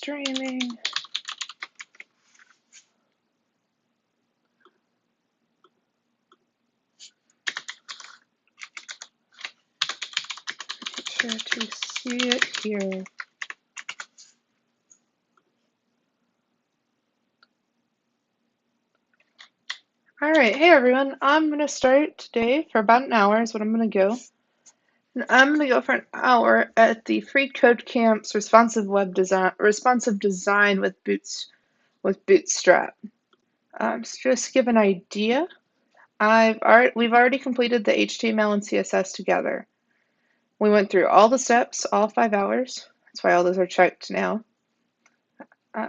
streaming. Make sure to see it here. All right, hey everyone. I'm gonna start today for about an hour is what I'm gonna go. And I'm gonna go for an hour at the freeCodeCamp's responsive design with Bootstrap. So just to give an idea, we've already completed the HTML and CSS together. We went through all the steps, all 5 hours. That's why all those are checked now.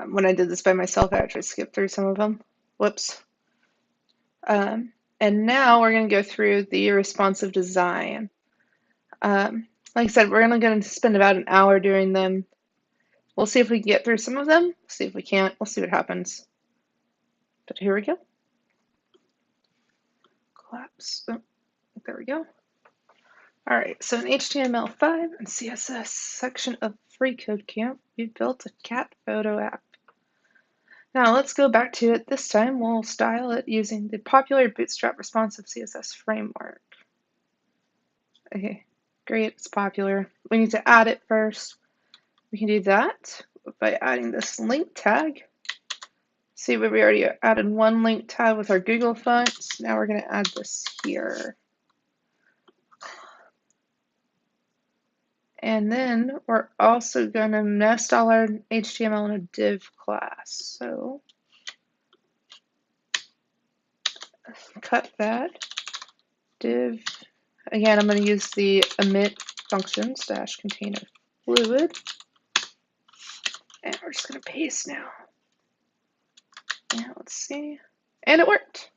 When I did this by myself, I actually skipped through some of them. Whoops. And now we're going to go through the responsive design. Like I said, we're only going to spend about an hour doing them. We'll see if we can get through some of them. See if we can't. We'll see what happens. But here we go. Collapse. Oh, there we go. All right, so in HTML5 and CSS section of freeCodeCamp, we built a cat photo app. Now let's go back to it. This time we'll style it using the popular Bootstrap responsive CSS framework. Okay, great, it's popular. We need to add it first. We can do that by adding this link tag. See, we already added one link tag with our Google fonts. Now we're going to add this here. And then we're also going to nest all our HTML in a div class. So cut that div. Again, I'm going to use the emit functions dash container fluid. And we're just going to paste now. Yeah, let's see. And it worked.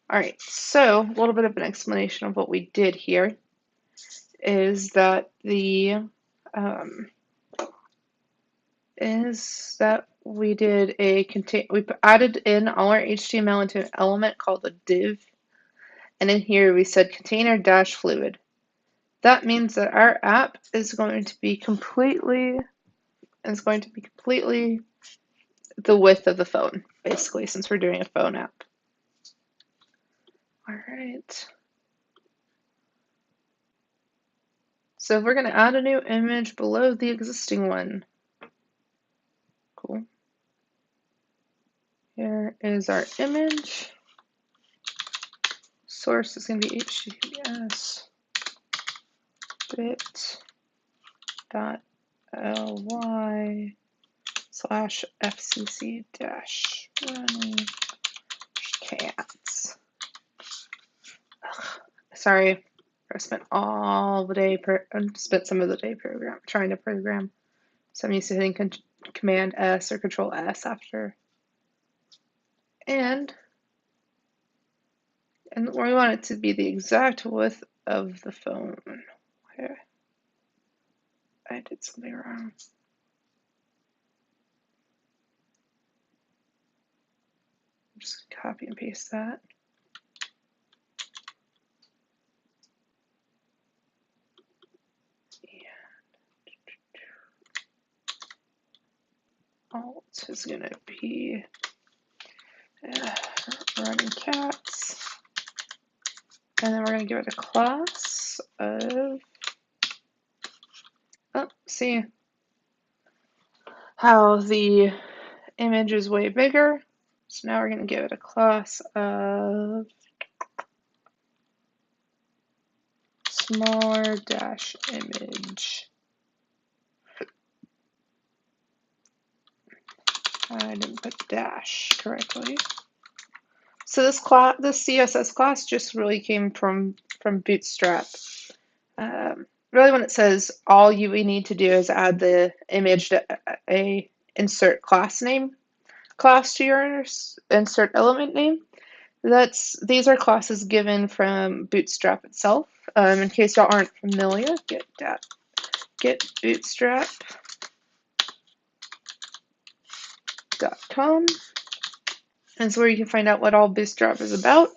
All right, so a little bit of an explanation of what we did here is that we added in all our HTML into an element called a div, and in here we said container dash fluid. That means that our app is going to be completely the width of the phone, basically, since we're doing a phone app. All right. So we're going to add a new image below the existing one. Cool. Here is our image. Source is going to be https bit.ly/fcc-running cats. Sorry, I spent all the day, spent some of the day trying to program. So I'm used to hitting Command S or Control S after. And we want it to be the exact width of the phone. Where I did something wrong. Just copy and paste that. Alt is going to be running cats. And then we're going to give it a class of, see how the image is way bigger. So now we're going to give it a class of smaller dash image. I didn't put dash correctly. So this CSS class just really came from Bootstrap. Really, when it says all we need to do is add the image to a insert class name class to your insert element name. These are classes given from Bootstrap itself. In case y'all aren't familiar, get bootstrap.com. That's where you can find out what all Bootstrap is about.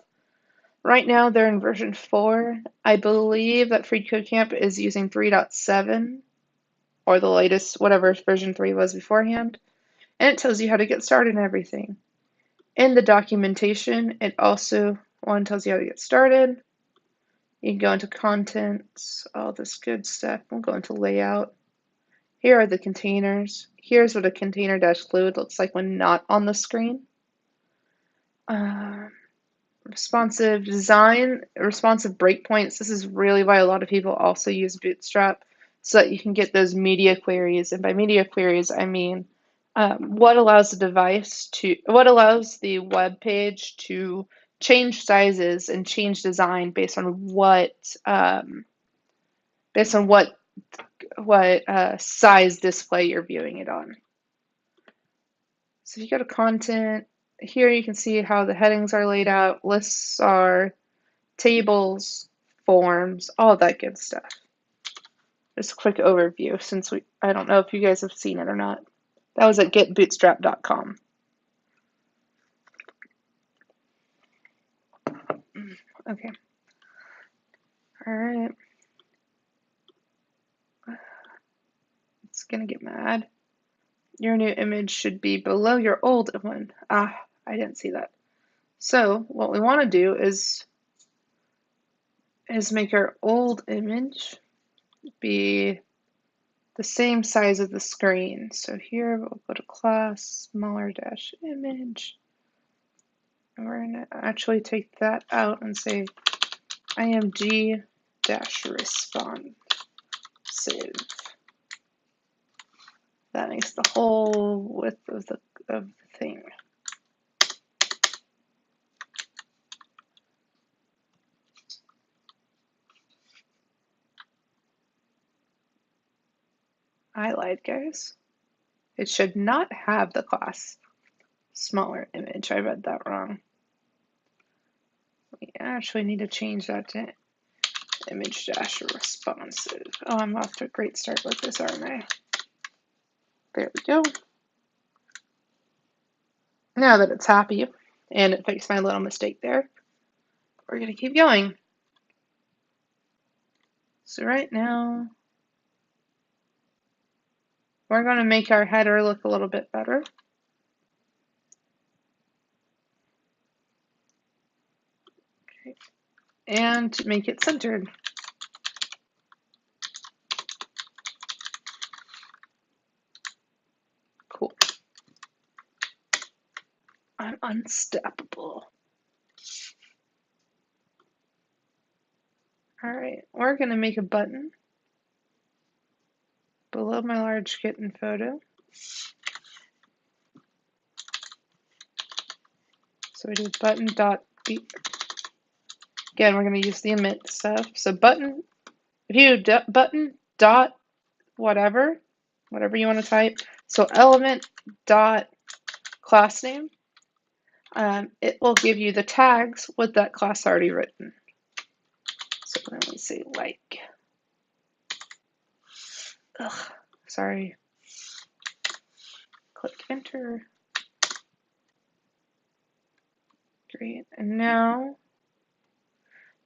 Right now, they're in version 4. I believe that freeCodeCamp is using 3.7. or the latest, whatever version 3 was beforehand. And it tells you how to get started and everything. In the documentation, it also tells you how to get started. You can go into contents, all this good stuff. We'll go into layout. Here are the containers. Here's what a container-fluid looks like when not on the screen. Responsive design, responsive breakpoints. This is really why a lot of people also use Bootstrap, so that you can get those media queries. And by media queries, I mean what allows the web page to change sizes and change design based on what size display you're viewing it on. So if you go to content, here you can see how the headings are laid out, lists are, tables, forms, all that good stuff. Just a quick overview since I don't know if you guys have seen it or not. That was at getbootstrap.com. Okay. All right. It's gonna get mad. Your new image should be below your old one. I didn't see that. So what we want to do is make our old image be the same size of the screen. So here we'll go to class, smaller dash image. And we're going to actually take that out and say img dash responsive. That makes the whole width of the thing. I lied, guys. It should not have the class smaller image. I read that wrong. We actually need to change that to image dash responsive. Oh, I'm off to a great start with this, aren't I? There we go. Now that it's happy and it fixed my little mistake there, we're going to keep going. So right now, we're going to make our header look a little bit better. Okay. And make it centered. Cool. I'm unstoppable. All right, we're going to make a button below my large kitten photo. So we do button dot beat. Again, we're going to use the emit stuff. So button, if you do button dot whatever you want to type. So element dot class name. It will give you the tags with that class already written. So let me say like. Ugh, sorry. Click enter. Great. And now,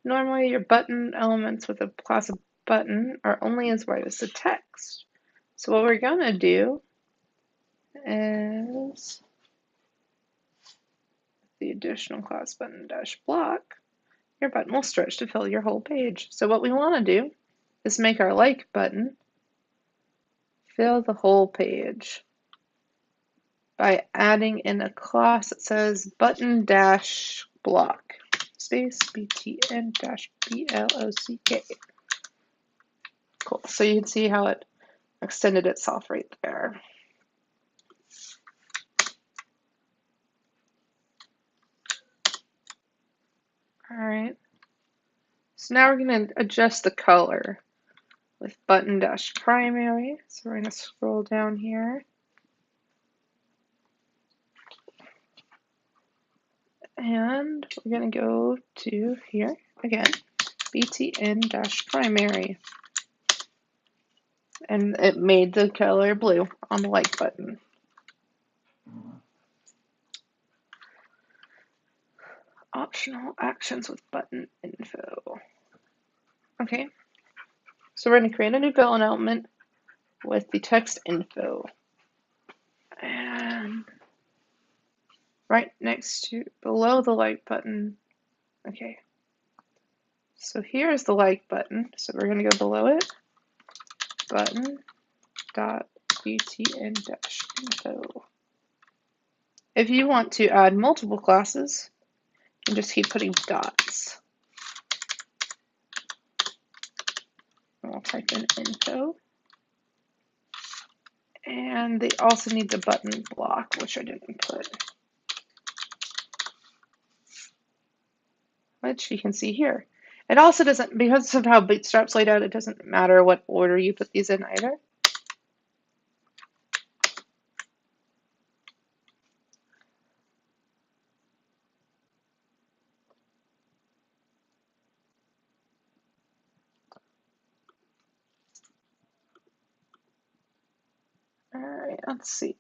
normally your button elements with a class of button are only as wide as the text. So what we're going to do is the additional class button dash block, your button will stretch to fill your whole page. So what we want to do is make our like button fill the whole page by adding in a class that says button dash block space btn dash block. Cool. So you can see how it extended itself right there. All right. So now we're going to adjust the color with button dash primary. So we're going to scroll down here. And we're going to go to here again, btn dash primary. And it made the color blue on the like button. Optional actions with button info. Okay, so we're going to create a new villain element with the text info. And right next to, below the like button. Okay. So here's the like button. So we're going to go below it. Button dot btn-info. If you want to add multiple classes, you just keep putting dots. And we'll type in info. And they also need the button block, which I didn't put. Which you can see here. It also doesn't, because of how Bootstrap's laid out, it doesn't matter what order you put these in either. All right, let's see.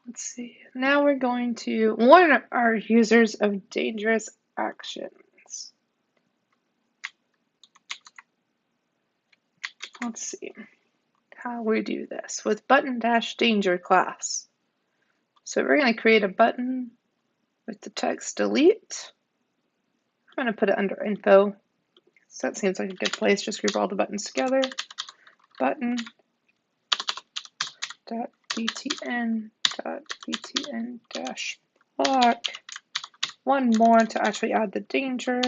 Let's see. Now we're going to warn our users of dangerous actions. Let's see how we do this with button-danger class. So we're going to create a button with the text delete. I'm going to put it under info. So that seems like a good place. Just group all the buttons together. Button.btn.btn-block. One more to actually add the danger.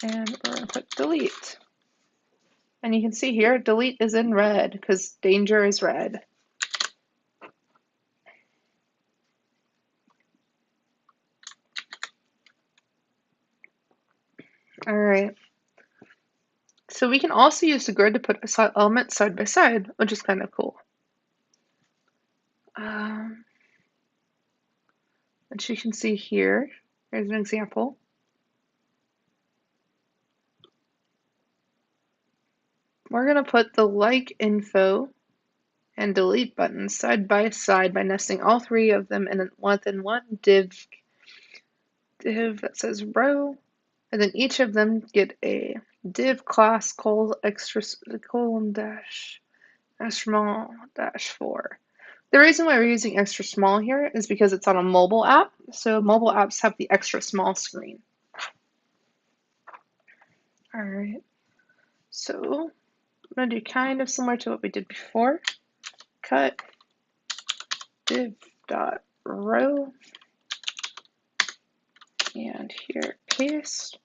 And we're going to put delete. And you can see here, delete is in red because danger is red. All right. So we can also use the grid to put elements side by side, which is kind of cool. Which you can see here. Here's an example. We're going to put the like info and delete buttons side by side by nesting all three of them within one div that says row, and then each of them get a div class colon dash small dash 4. The reason why we're using extra small here is because it's on a mobile app, so mobile apps have the extra small screen. All right, so I'm going to do kind of similar to what we did before. Cut div dot row, and here paste.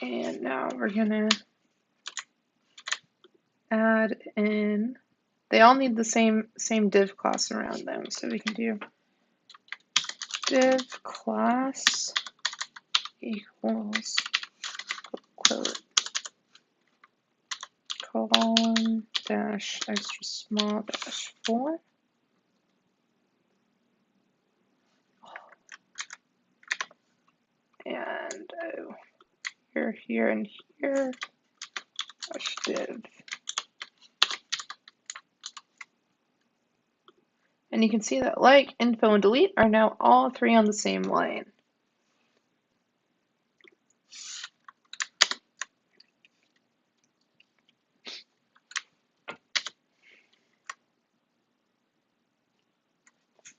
And now we're gonna add in, they all need the same div class around them, so we can do div class equals quote colon dash extra small dash 4. And here and here dash div. And you can see that like, info, and delete are now all three on the same line.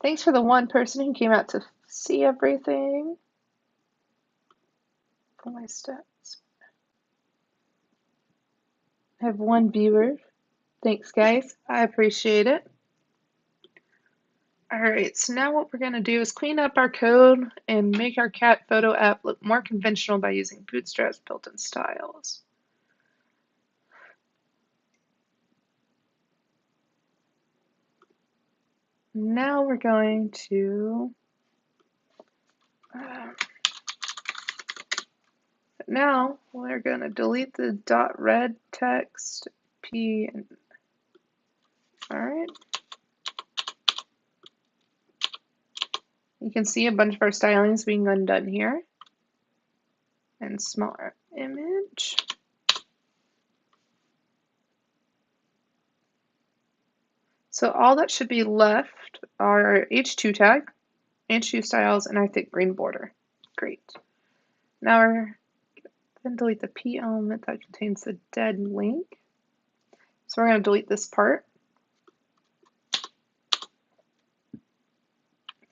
Thanks for the one person who came out to see everything. For my stats. I have one viewer. Thanks, guys. I appreciate it. All right, so now what we're going to do is clean up our code and make our cat photo app look more conventional by using Bootstrap's built-in styles. Now we're going to delete the .red text p. All right. You can see a bunch of our stylings being undone here. And smaller image. So So all that should be left are our H2 tag, H2 styles, and our thick green border. Great. Now we're going to delete the P element that contains the dead link. So we're going to delete this part.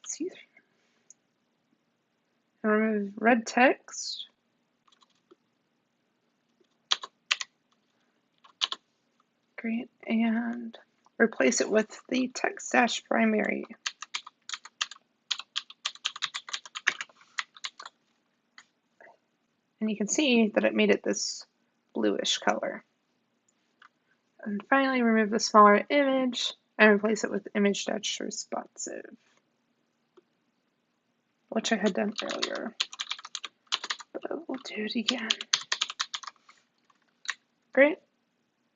Excuse me. And remove red text. Great. And replace it with the text dash primary. And you can see that it made it this bluish color. And finally, remove the smaller image and replace it with image dash responsive, which I had done earlier, but we'll do it again. Great.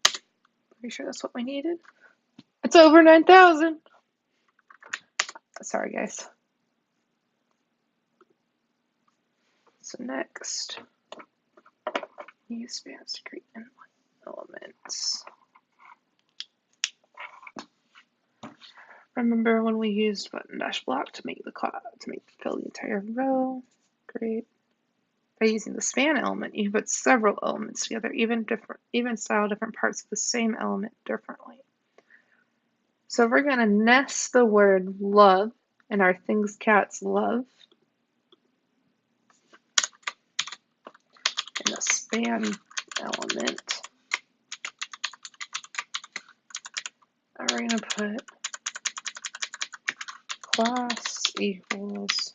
Pretty sure that's what we needed. It's over 9,000. Sorry, guys. So next, use spans to create inline elements. Remember when we used button dash block to make the fill the entire row? Great. By using the span element, you can put several elements together, even style different parts of the same element differently. So we're going to nest the word love in our things cats love in a span element. And we're going to put class equals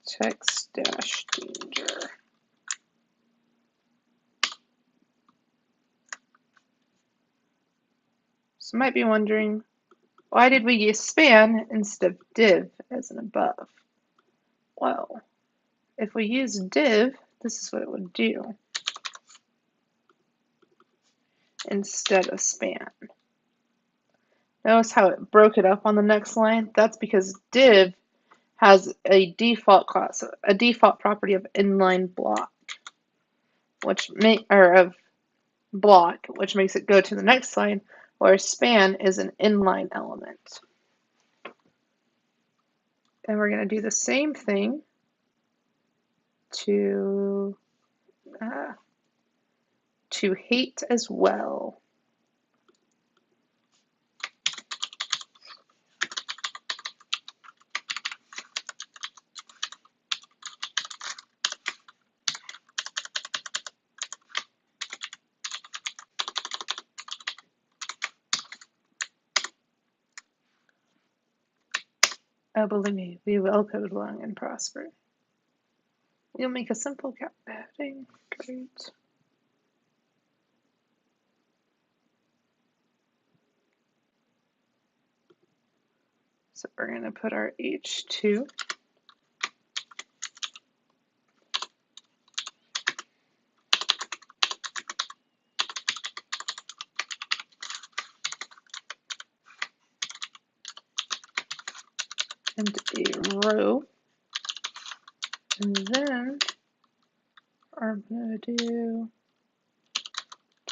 text dash danger. So you might be wondering, why did we use span instead of div as an above? Well, if we use div, this is what it would do instead of span. Notice how it broke it up on the next line? That's because div has a default class, a default property of inline block, which makes it go to the next line, whereas span is an inline element. And we're going to do the same thing to hate as well. Oh, believe me, we will code long and prosper. We'll make a simple cap padding. Great. So we're going to put our H2. And a row. And then I'm going to do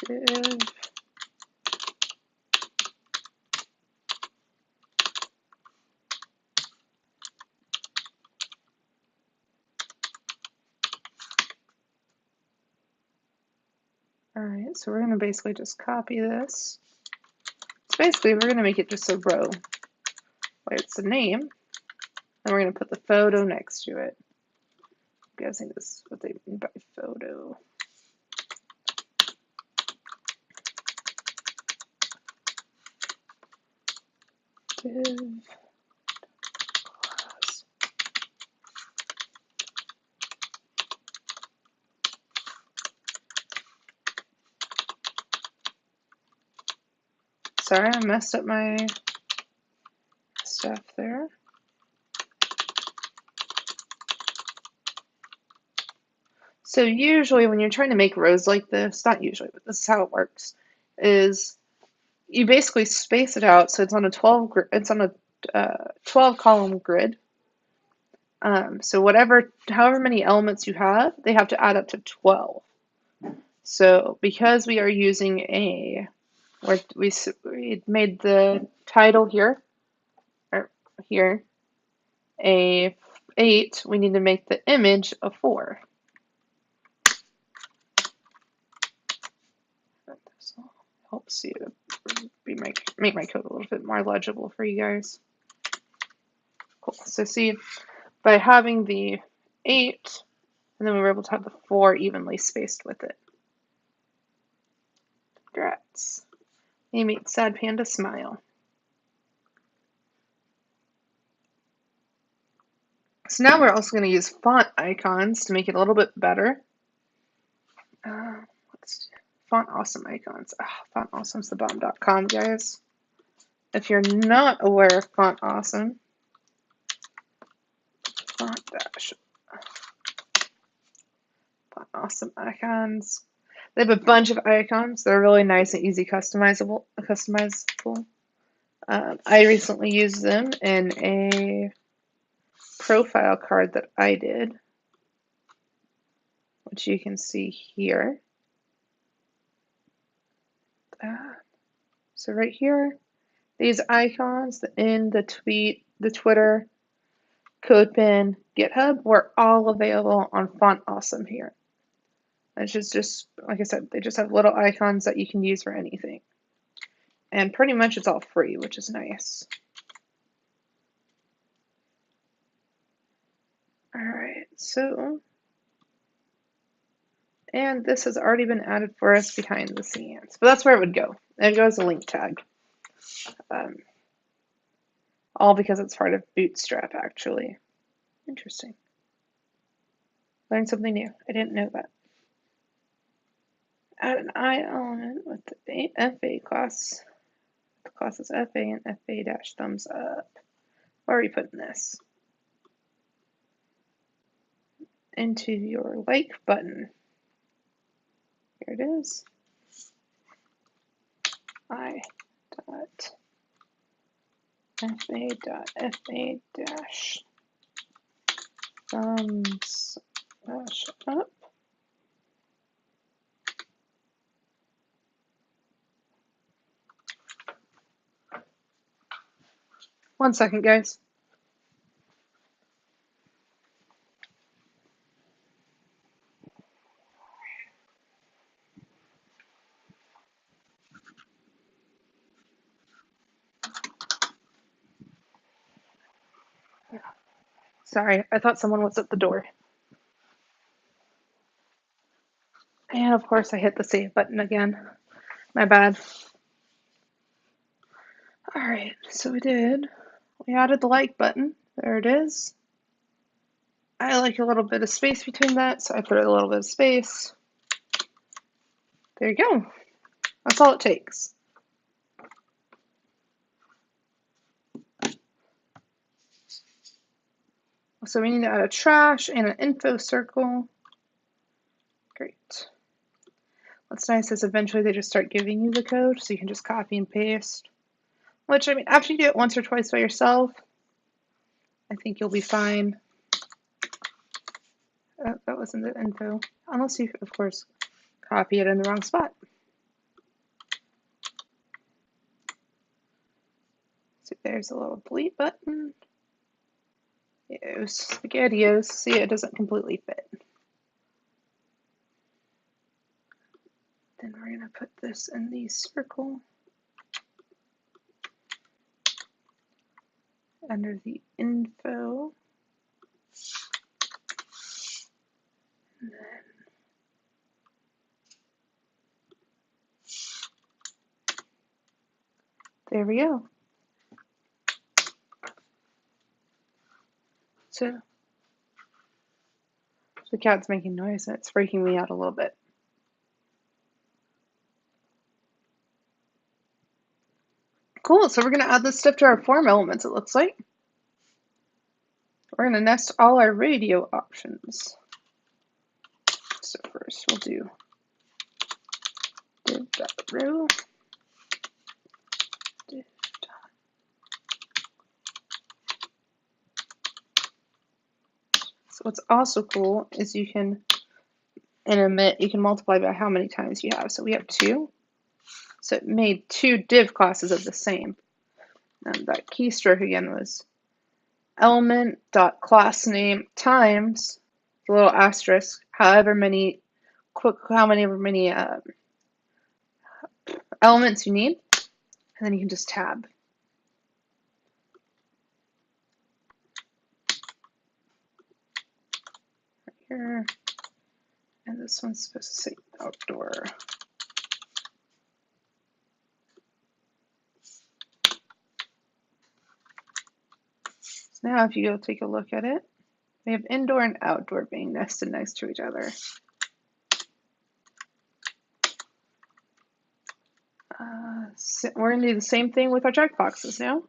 div. Alright, so we're going to basically just copy this. So basically, we're going to make it just a row where it's the name, and we're going to put the photo next to it. I'm guessing this is what they mean by photo. Div. Class. Sorry, I messed up my stuff there. So usually when you're trying to make rows like this, not usually, but this is how it works, is you basically space it out so it's on a 12 column grid. So however many elements you have, they have to add up to 12. So because we are using a where we made the title here, or here, a 8, we need to make the image a 4. This will help you make my code a little bit more legible for you guys. Cool. So see, by having the 8, and then we were able to have the 4 evenly spaced with it. Congrats. You made Sad Panda smile. So now we're also going to use font icons to make it a little bit better. Let's do font awesome icons. Font awesome's the bomb.com, guys. If you're not aware of font awesome, font awesome icons. They have a bunch of icons. They're really nice and easy customizable. I recently used them in a profile card that I did, which you can see here. So right here, these icons in the tweet, the Twitter, CodePen, GitHub, were all available on Font Awesome here. It's just, like I said, they just have little icons that you can use for anything. And pretty much it's all free, which is nice. All right, so, and this has already been added for us behind the scenes, but that's where it would go. It goes a link tag. All because it's part of Bootstrap, actually. Interesting. Learned something new. I didn't know that. Add an I element with the FA class. The class is FA and FA dash thumbs up. Where are we putting this? Into your like button. Here it is. I dot FA dash thumbs dash up. One second, guys. Sorry, I thought someone was at the door. And of course I hit the save button again. My bad. Alright, so we added the like button. There it is. I like a little bit of space between that, so I put a little bit of space. There you go. That's all it takes. So we need to add a trash and an info circle. Great. What's nice is eventually they just start giving you the code, so you can just copy and paste. Which, I mean, after you do it once or twice by yourself, I think you'll be fine. That wasn't the info. Unless you, of course, copy it in the wrong spot. So there's a little delete button. SpaghettiOs. See, it doesn't completely fit. Then we're going to put this in the circle under the info. And then there we go. So the cat's making noise and it's freaking me out a little bit. Cool, so we're going to add this stuff to our form elements, it looks like. We're going to nest all our radio options. So first we'll do div.row. So what's also cool is you can, in emit, you can multiply by how many times you have. So we have 2. So it made two div classes of the same. And that keystroke again was element.className times the little asterisk, however many elements you need, and then you can just tab. Right here. And this one's supposed to say outdoor. So now if you go take a look at it, we have indoor and outdoor being nested next to each other. So we're going to do the same thing with our checkboxes now.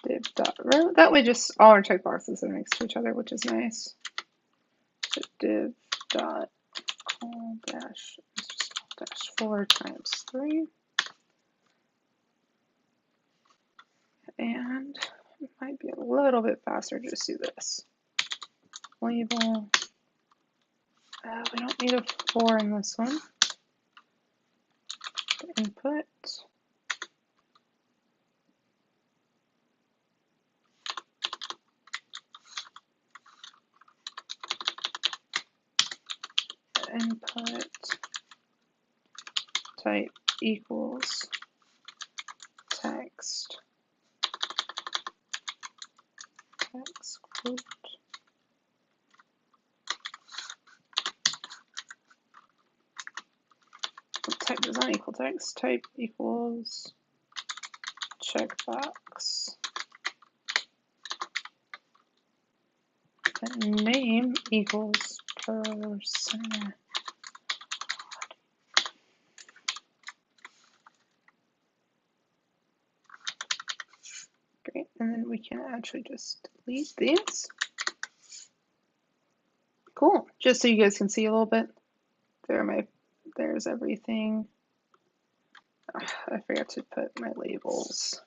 Div.row. That way just all our checkboxes are next to each other, which is nice. So div.call dash 4 times 3. And it might be a little bit faster to just do this. Label. We don't need a 4 in this one. Input. Input type equals text quote. Type does not equal text. Type equals checkbox. And name equals person. Great, and then we can actually just delete these. Cool, just so you guys can see a little bit. There's everything. I forgot to put my labels.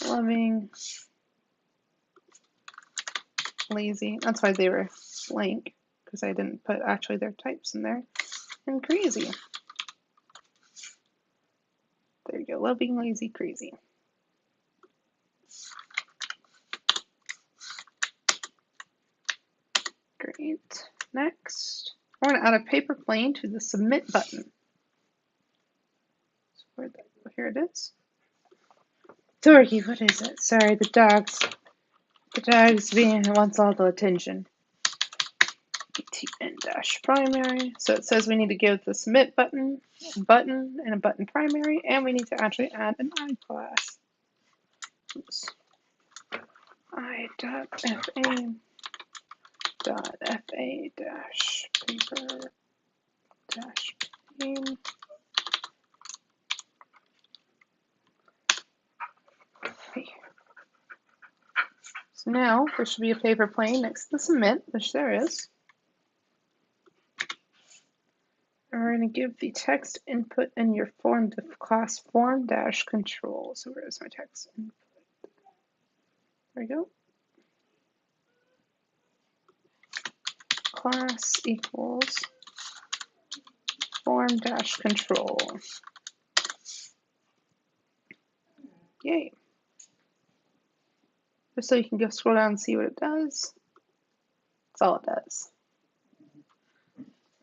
Loving, lazy. That's why they were blank, because I didn't put actually their types in there. And crazy. There you go, loving, lazy, crazy. Great. Next, we're going to add a paper plane to the submit button. So here it is. Dorky, what is it? Sorry, the dog's wants all the attention. btn-primary. So it says we need to give the submit button a button and a button primary, and we need to actually add an I class. Oops. I.fa-paper-plane. So now there should be a paper plane next to the submit, which there is. And we're going to give the text input in your form to class form-control. So where is my text input? There we go. Class equals form-control. Yay. Just so you can go scroll down and see what it does. That's all it does.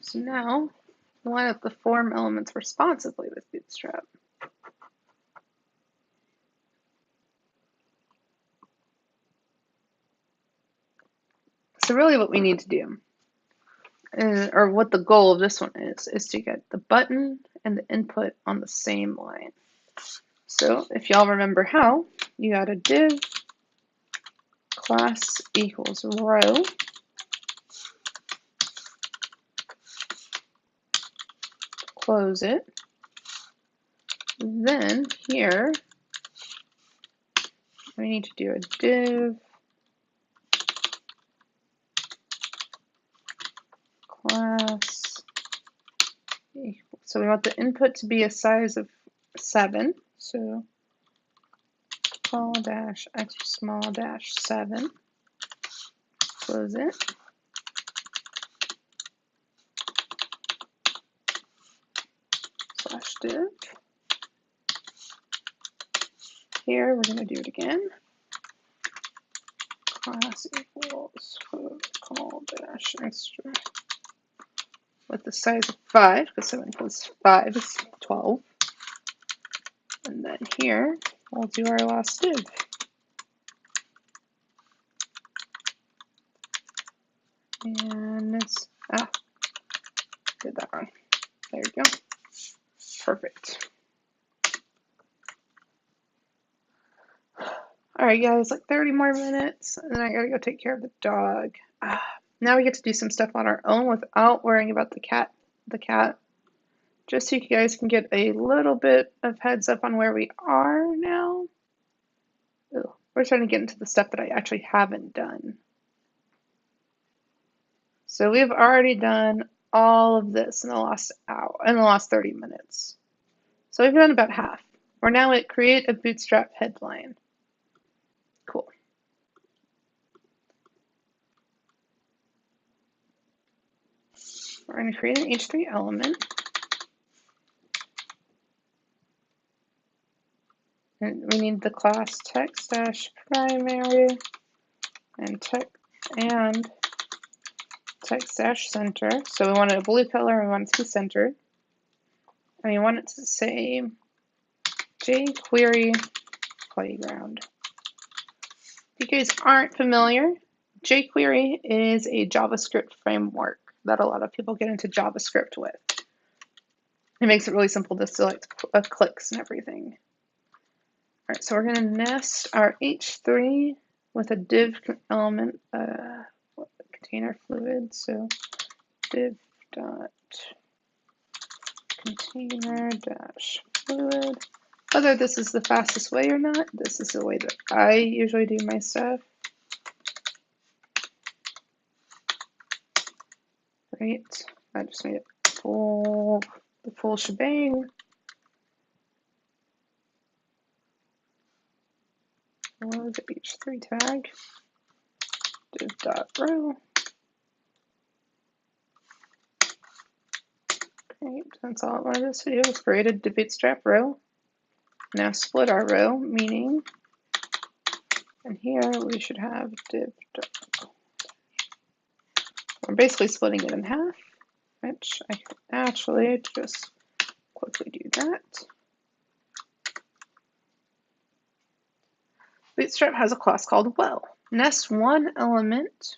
So now, line up the form elements responsively with Bootstrap. So really what we need to do, or what the goal of this one is to get the button and the input on the same line. So if y'all remember how, you got a div class equals row. Close it. Then here, we need to do a div class equals. So we want the input to be a size of 7. So call dash extra small dash 7. Close it. slash div. Here, we're going to do it again. Class equals call dash extra with the size of 5, because 7 plus 5 is 12. And then here, we'll do our last div. And it's, did that wrong. There you go. Perfect. All right, guys, like 30 more minutes, and then I gotta go take care of the dog. Now we get to do some stuff on our own without worrying about the cat. Just so you guys can get a little bit of heads up on where we are now. We're starting to get into the stuff that I actually haven't done. So we've already done all of this in the last hour, in the last 30 minutes. So we've done about half. We're now at create a Bootstrap headline. Cool. We're going to create an H3 element. And we need the class text-primary and text-center. So we want it a blue color and we want it to be centered. And we want it to say jQuery playground. If you guys aren't familiar, jQuery is a JavaScript framework that a lot of people get into JavaScript with. It makes it really simple to select clicks and everything. All right, so we're going to nest our H3 with a div element, container fluid. So div dot container dash fluid. Whether this is the fastest way or not, this is the way that I usually do my stuff. Great. I just made it the full shebang. Load the H3 tag. Div.row. Great. That's all it wanted us to do was create a Bootstrap row. Now split our row, meaning, and here we should have div. We're basically splitting it in half, which I can actually just quickly do that. Bootstrap has a class called well. Nest one element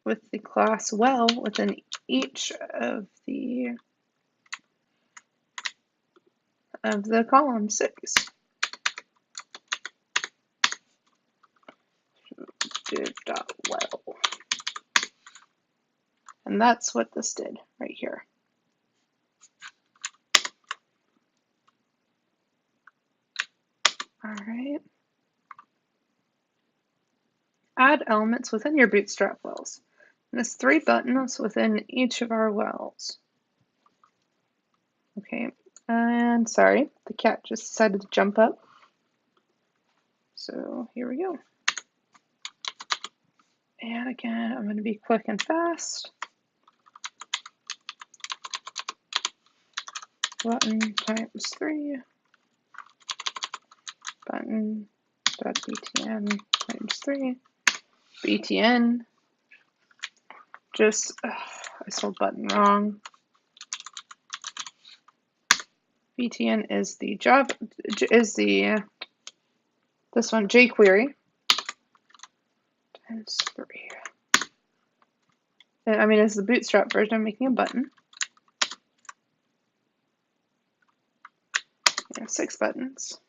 with the class well within each of the column 6. Div.well. And that's what this did right here. All right. Add elements within your Bootstrap wells. And there's 3 buttons within each of our wells. Okay, and sorry, the cat just decided to jump up. So here we go. And again, I'm going to be quick and fast. Button times 3. Button dot btn times 3. btn. Just, I spelled button wrong. btn is the this one, jQuery times 3. And, I mean, it's the Bootstrap version. I'm making a button. There are 6 buttons.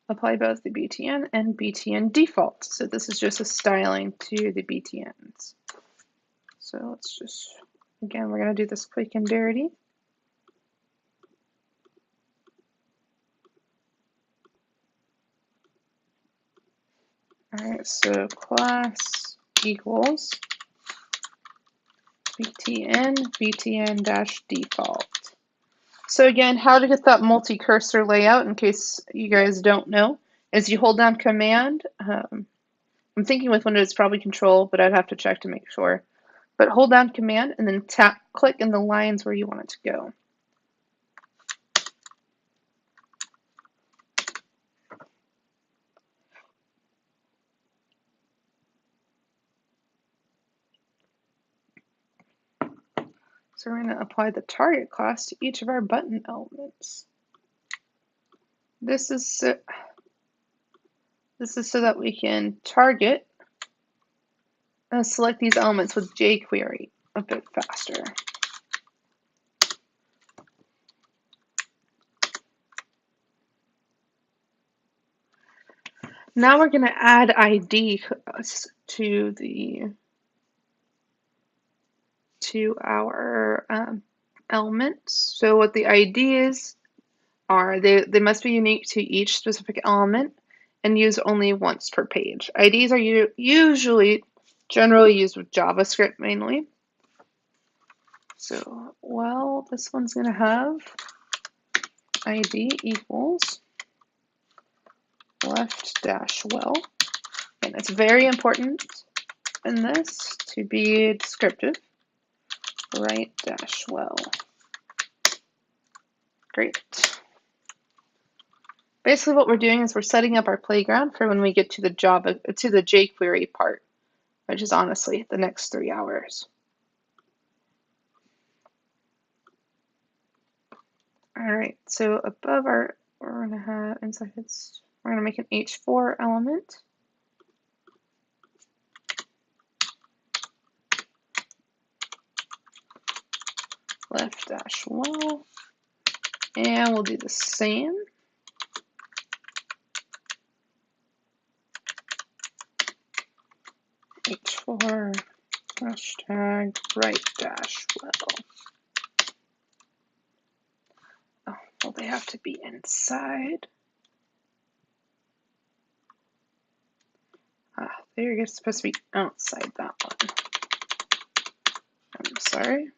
Apply both the btn and btn default. So this is just a styling to the btns. So let's just, again, we're going to do this quick and dirty. All right, so class equals btn dash default. So again, how to get that multi-cursor layout, in case you guys don't know, is you hold down Command. I'm thinking with Windows it's probably Control, but I'd have to check to make sure. But hold down Command and then click in the lines where you want it to go. So we're going to apply the target class to each of our button elements. This is so that we can target and select these elements with jQuery a bit faster. Now we're going to add ID to our elements. So what the IDs are, they must be unique to each specific element and used only once per page. IDs are generally used with JavaScript mainly. So, well, this one's going to have ID equals left dash well. And it's very important in this to be descriptive. Right dash well. Great. Basically what we're doing is we're setting up our playground for when we get to the jQuery part, which is honestly the next 3 hours. All right, so above we're going to have we're going to make an H4 element. Left dash well, and we'll do the same. H4 hashtag right dash well. Oh, well, they have to be inside. They're supposed to be outside that one. I'm sorry.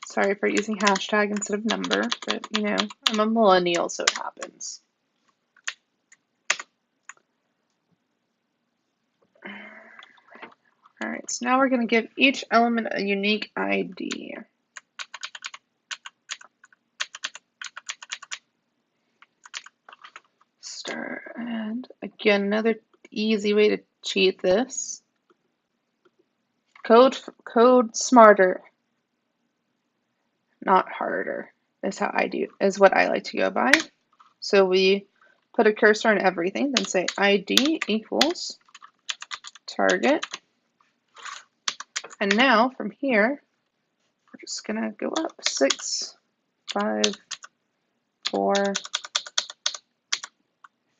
Sorry for using hashtag instead of number, but you know, I'm a millennial, so it happens. All right, so now we're going to give each element a unique ID. And again, another easy way to cheat this. Code smarter, not harder, is what I like to go by. So we put a cursor on everything, then say ID equals target. And now from here, we're just gonna go up 6, 5, 4,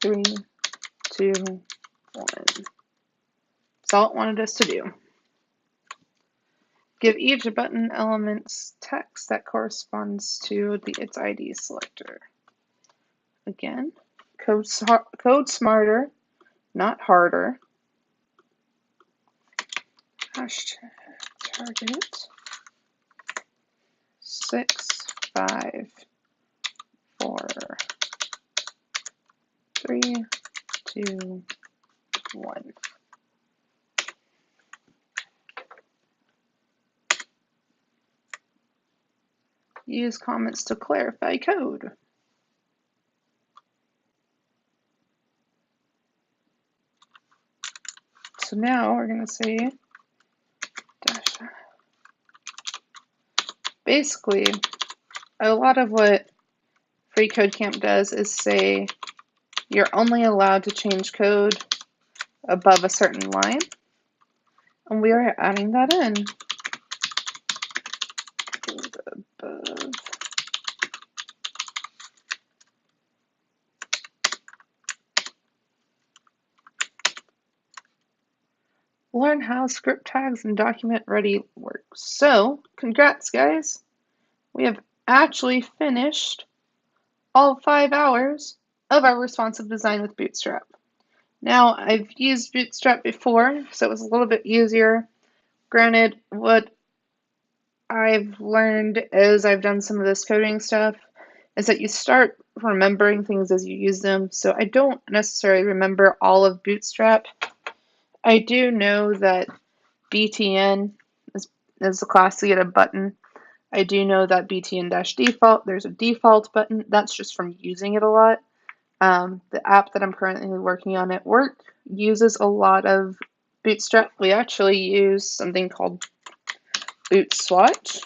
3, 2, 1. That's all it wanted us to do. Give each button element's text that corresponds to its ID selector. Again, code smarter, not harder. Hashtag target 6, 5, 4, 3, 2, 1. Use comments to clarify code. So now we're going to say dash. Basically, a lot of what freeCodeCamp does is say you're only allowed to change code above a certain line, and we are adding that in. Above. Learn how script tags and document ready work. So, congrats guys! We have actually finished all 5 hours of our responsive design with Bootstrap. Now, I've used Bootstrap before, so it was a little bit easier. Granted, what I've learned as I've done some of this coding stuff is that you start remembering things as you use them. So I don't necessarily remember all of Bootstrap. I do know that btn is the class to get a button. I do know that btn-default, there's a default button. That's just from using it a lot. The app that I'm currently working on at work uses a lot of Bootstrap. We actually use something called Bootswatch,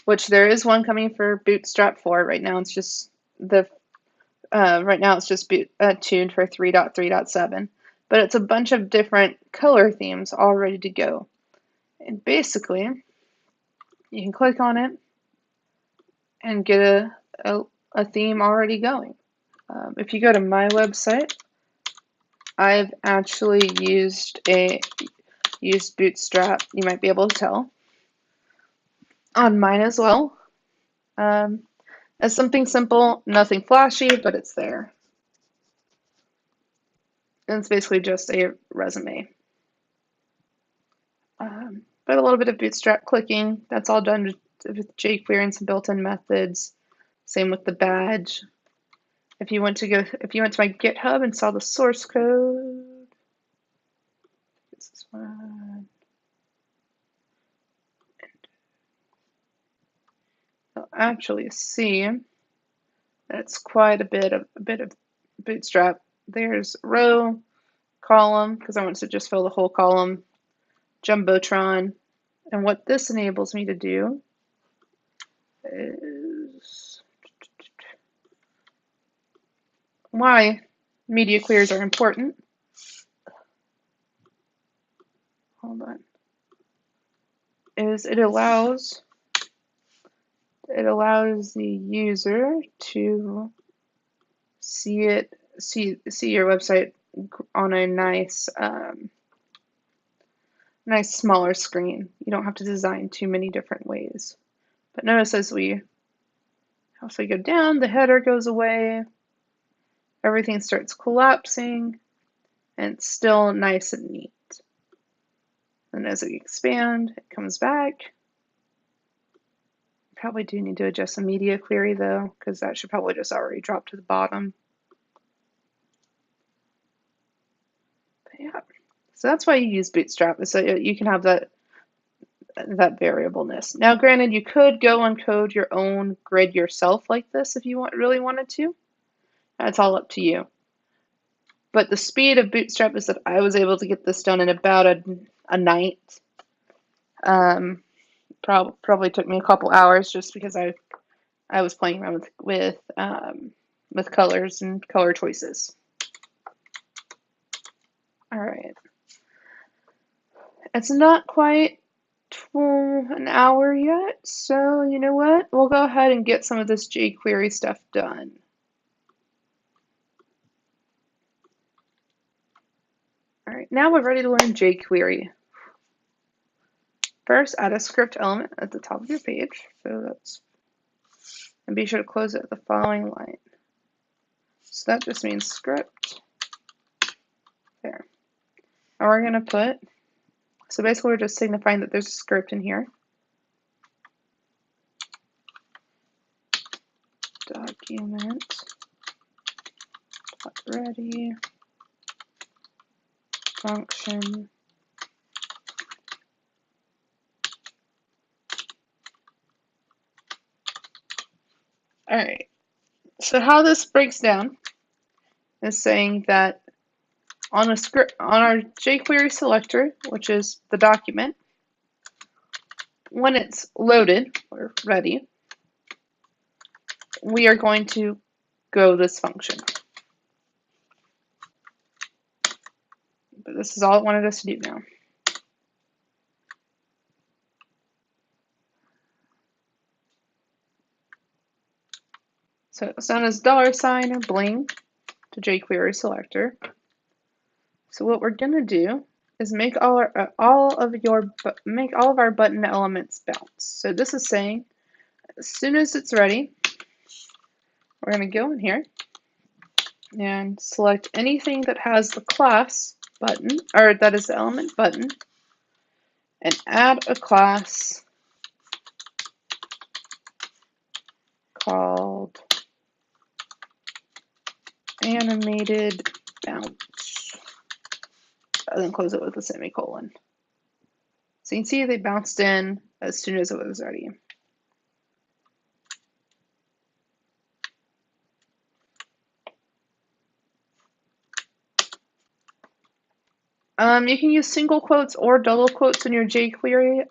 which there is one coming for Bootstrap 4. Right now it's just tuned for 3.3.7, but it's a bunch of different color themes all ready to go. And basically, you can click on it and get a theme already going. If you go to my website, I've actually used Bootstrap. You might be able to tell on mine as well. As something simple, nothing flashy, but it's there. And it's basically just a resume. But a little bit of Bootstrap clicking. That's all done with jQuery and some built-in methods. Same with the badge. If you went to my GitHub and saw the source code, this is one. You'll actually see that's quite a bit of Bootstrap. There's row, column, because I want to just fill the whole column, Jumbotron, and what this enables me to do is why media clears are important. Hold on. Is it allows the user to see your website on a nice smaller screen. You don't have to design too many different ways. But notice as we go down, the header goes away, everything starts collapsing, and it's still nice and neat. And as we expand, it comes back. Probably do need to adjust the media query though, because that should probably just already drop to the bottom. But yeah, so that's why you use Bootstrap, so you can have that variableness. Now, granted, you could go and code your own grid yourself like this if you really wanted to. That's all up to you. But the speed of Bootstrap is that I was able to get this done in about a night. Probably took me a couple hours just because I was playing around with colors and color choices. All right. It's not quite an hour yet, so you know what? We'll go ahead and get some of this jQuery stuff done. All right, now we're ready to learn jQuery. First, add a script element at the top of your page. And be sure to close it at the following line. So that just means script. There. And we're going to so basically we're just signifying that there's a script in here. Document ready function. All right. So how this breaks down is saying that on our jQuery selector, which is the document, when it's loaded or ready, we are going to go this function. But this is all it wanted us to do now. So it's known as $sign or bling to jQuery selector. So what we're gonna do is make all of our button elements bounce. So this is saying as soon as it's ready, we're gonna go in here and select anything that has the class button, or that is the element button, and add a class called animated bounce. And then close it with a semicolon. So you can see they bounced in as soon as it was ready. You can use single quotes or double quotes in your jQuery.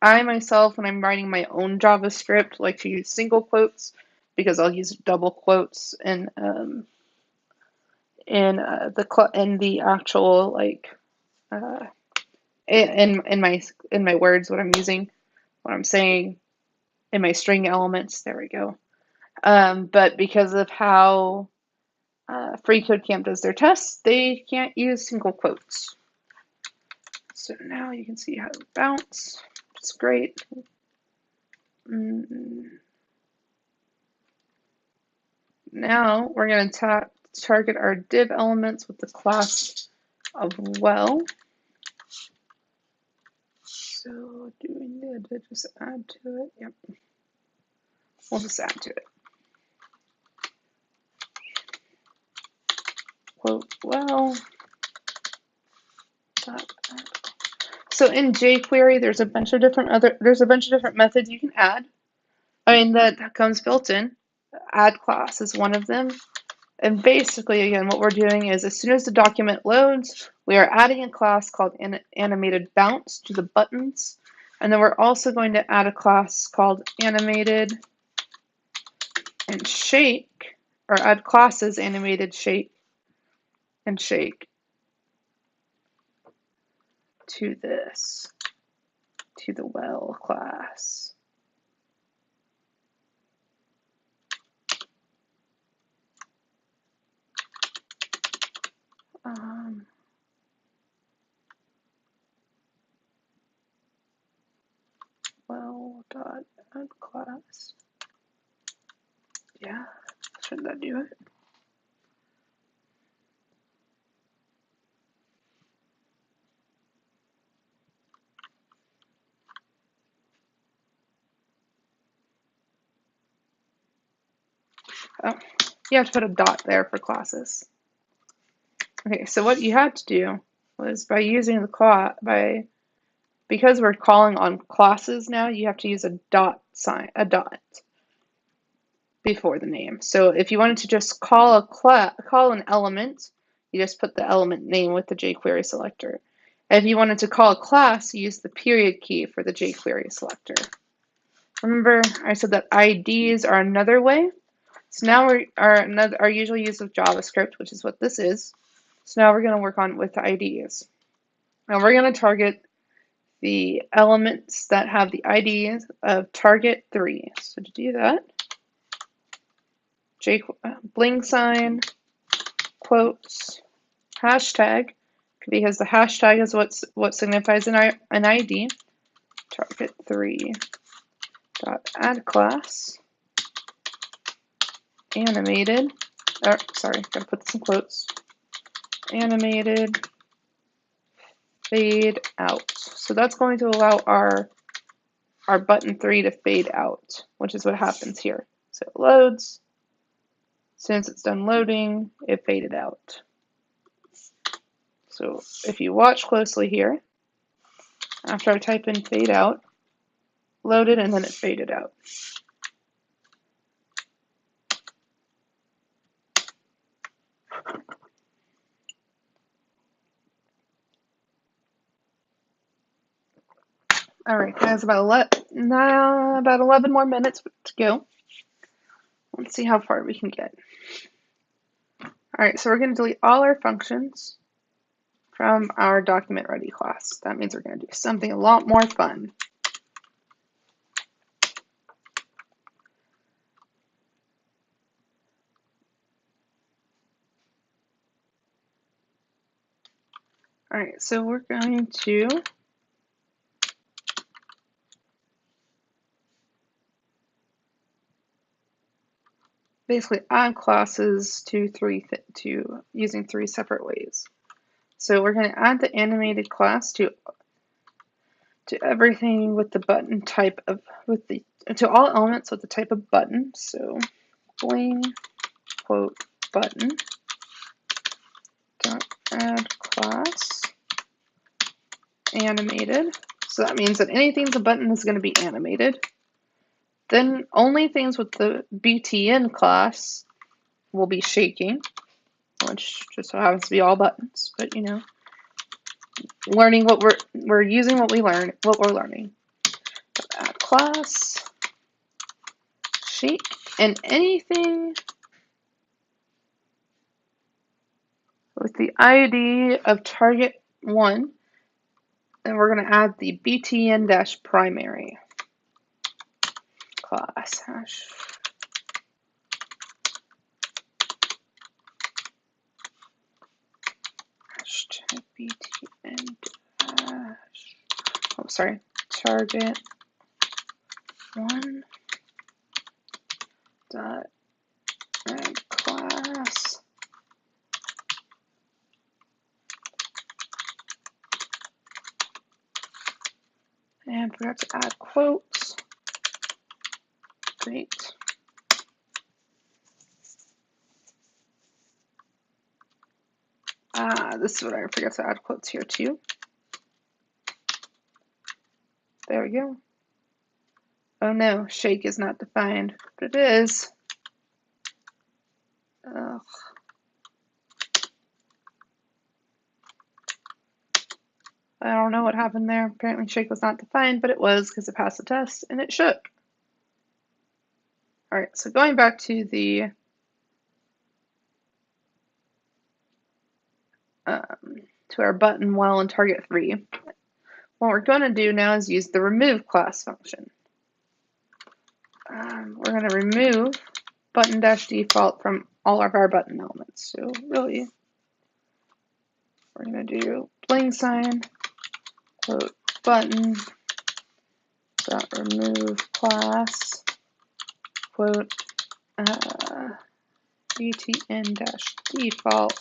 I myself, when I'm writing my own JavaScript, like to use single quotes because I'll use double quotes in the actual like uh, in my words, what I'm using, what I'm saying, in my string elements. There we go. But because of how freeCodeCamp does their tests, they can't use single quotes. So now you can see how to bounce. It's great. Now we're going to target our div elements with the class of well. So do we need to just add to it? Yep. We'll just add to it. Quote well. So in jQuery, there's a bunch of different methods you can add. That comes built in. Add class is one of them. And basically, again, what we're doing is as soon as the document loads, we are adding a class called animated bounce to the buttons. And then we're also going to add a class called animated and shake, or add classes animated shake and shake to this, to the well class. Well dot add class. Yeah, should that do it? Oh, you have to put a dot there for classes. Okay, so what you had to do was by using the class, because we're calling on classes now, you have to use a dot sign, a dot before the name. So if you wanted to just call an element, you just put the element name with the jQuery selector. If you wanted to call a class, you use the period key for the jQuery selector. Remember, I said that IDs are another way. So now our usual use of JavaScript, which is what this is. So now we're going to work on with the IDs. Now we're going to target the elements that have the IDs of target 3. So to do that, bling sign, quotes, hashtag, because the hashtag is what signifies an ID, target 3 dot add class, animated, sorry, gotta put this in quotes, animated fade out. So that's going to allow our button 3 to fade out, which is what happens here. So it loads. Since it's done loading, it faded out. So if you watch closely here, after I type in fade out, loaded, and then it faded out. All right, guys, about 11 more minutes to go. Let's see how far we can get. All right, so we're going to delete all our functions from our document ready class. That means we're going to do something a lot more fun. All right, so we're going to basically add classes to using 3 separate ways. So we're going to add the animated class to everything with the button type of to all elements with the type of button. So bling quote button dot add class animated. So that means that anything with a button is going to be animated. Then only things with the btn class will be shaking, which just so happens to be all buttons, but you know. learning what we're using what we're learning. Add class, shake, and anything with the ID of target 1, and we're going to add the btn-primary class hash. Hashtag btn dash, oh sorry, target 1 dot add class and forgot to add quotes. Great. This is what I forgot to add quotes here too. There we go. Oh no, shake is not defined, but it is. Ugh. I don't know what happened there. Apparently shake was not defined, but it was because it passed the test and it shook. All right, so going back to the to our button while in target 3, what we're going to do now is use the remove class function. We're going to remove button-default from all of our button elements. So really, we're going to do bling sign quote button dot remove class quote btn-default.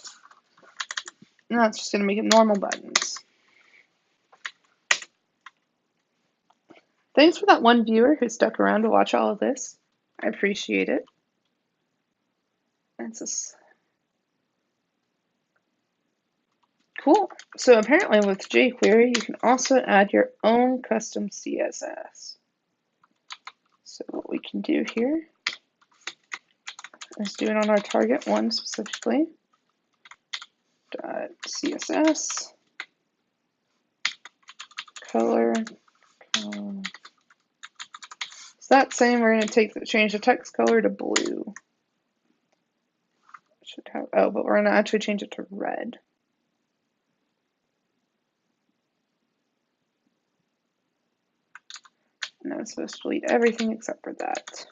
And that's just going to make it normal buttons. Thanks for that one viewer who stuck around to watch all of this. I appreciate it. That's just cool. So apparently with jQuery, you can also add your own custom CSS. So what we can do here is do it on our target 1 specifically. .css color. So that's saying we're going to change the text color to blue. Should have, oh, but we're going to actually change it to red. And I'm supposed to delete everything except for that.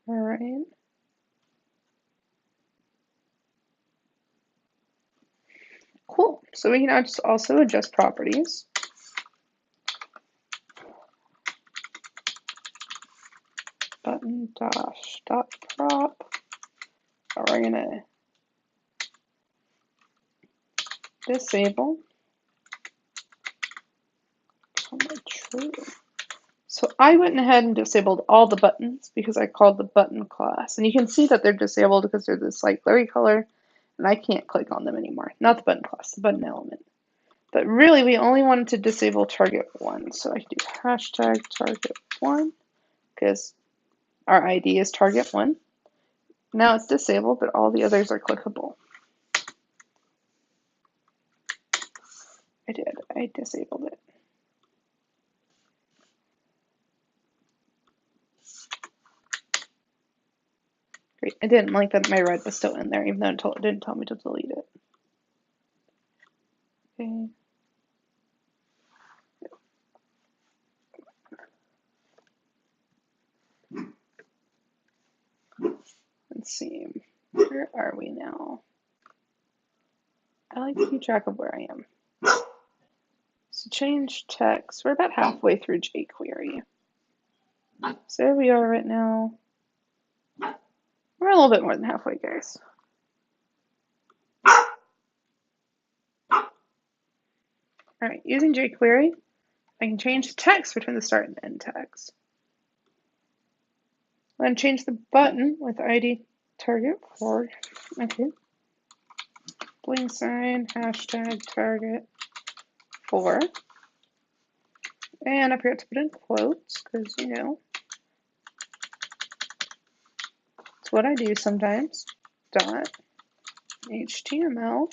All right. Cool. So we can also adjust properties. Button dash dot prop. We're going to disable true. So I went ahead and disabled all the buttons because I called the button class. And you can see that they're disabled because they're this like blurry color and I can't click on them anymore. Not the button class, the button element. But really we only wanted to disable target 1. So I can do hashtag target 1 because our ID is target 1. Now it's disabled, but all the others are clickable. I disabled it. Great. I didn't like that my red was still in there, even though it didn't tell me to delete it. Okay. Let's see. Where are we now? I like to keep track of where I am. So change text. We're about halfway through jQuery. So there we are right now. We're a little bit more than halfway, guys. All right, using jQuery, I can change the text between the start and end tags. I'm going to change the button with ID target 4. Okay. Bling sign, hashtag target 4. And I forgot to put in quotes because, you know, It's what I do sometimes. Dot HTML.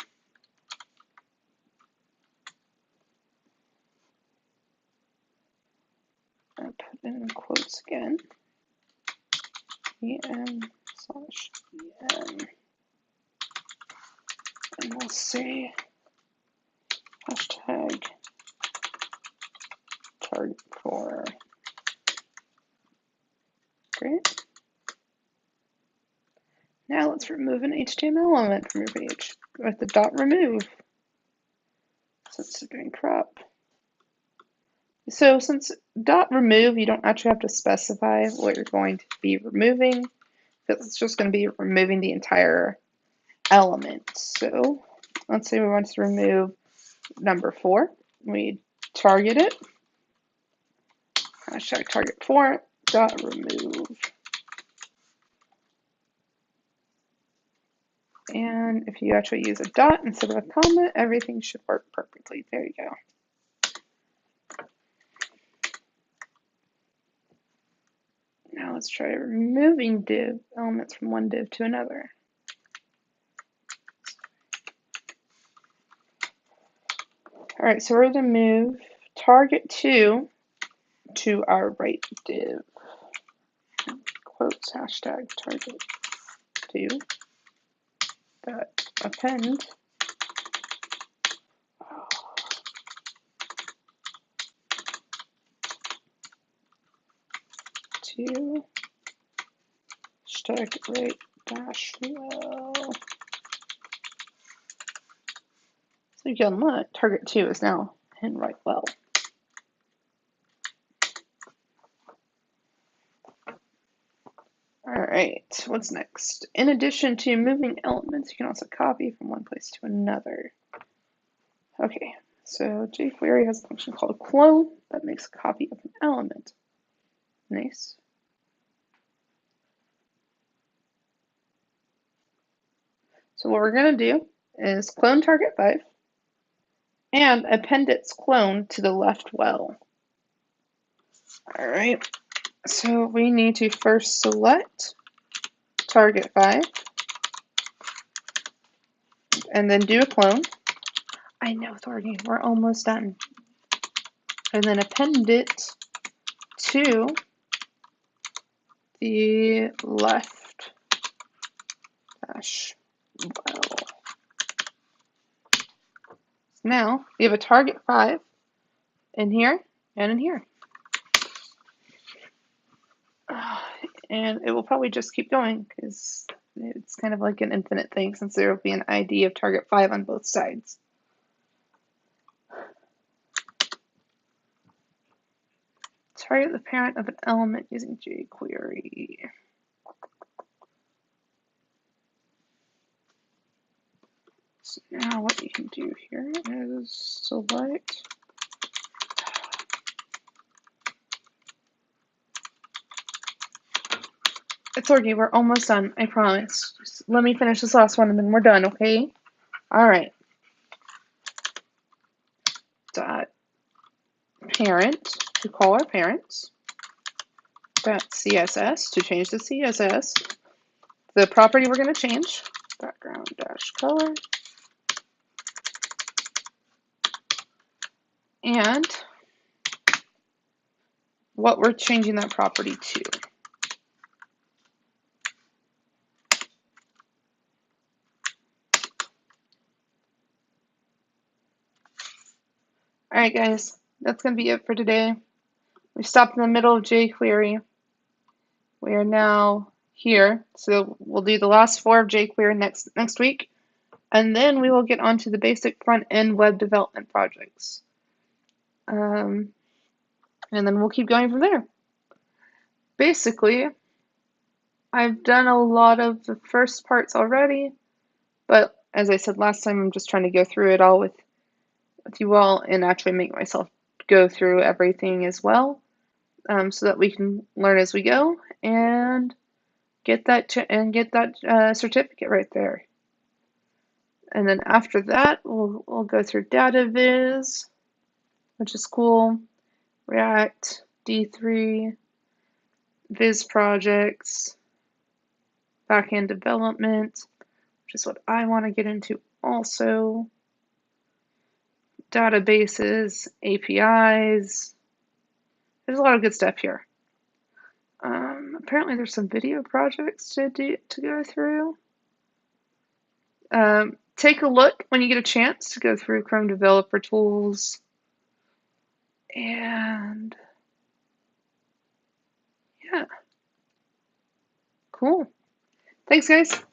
I put in quotes again. en/en. And we'll say hashtag target for. Great. Now let's remove an HTML element from your page with the dot remove. So it's doing crop. So since dot remove, you don't actually have to specify what you're going to be removing, because it's just going to be removing the entire element. So let's say we want to remove number 4. We target it. Hashtag target 4 dot remove. And if you actually use a dot instead of a comma, everything should work perfectly. There you go. Now let's try removing div elements from one div to another. All right, so we're going to move target 2 to our right div. Quotes hashtag target 2 dot append. To hashtag right dash well. So you can look, target 2 is now in right well. All right, what's next? In addition to moving elements, you can also copy from one place to another. Okay, so jQuery has a function called clone that makes a copy of an element. Nice. So what we're going to do is clone target 5 and append its clone to the left well. All right, so we need to first select target 5 and then do a clone. I know, Thorny, we're almost done. And then append it to the left dash well. Now we have a target 5 in here and in here. And it will probably just keep going because it's kind of like an infinite thing since there will be an ID of target 5 on both sides. Target the parent of an element using jQuery. So now what you can do here is select It's okay, we're almost done, I promise. Just let me finish this last one and then we're done, okay? Alright. Dot parent to call our parents. Dot CSS to change the CSS. The property we're going to change, background dash color. And what we're changing that property to. Alright guys, that's going to be it for today. We stopped in the middle of jQuery. We are now here, so we'll do the last 4 of jQuery next week, and then we will get onto the basic front-end web development projects. And then we'll keep going from there. Basically, I've done a lot of the first parts already, but as I said last time, I'm just trying to go through it all with you all and actually make myself go through everything as well, so that we can learn as we go and get that certificate right there. And then after that, we'll go through data viz, which is cool, React, D3, viz projects, backend development, which is what I want to get into also, databases, APIs. There's a lot of good stuff here. Apparently there's some video projects to go through. Take a look when you get a chance to go through Chrome Developer Tools. And yeah, cool. Thanks, guys.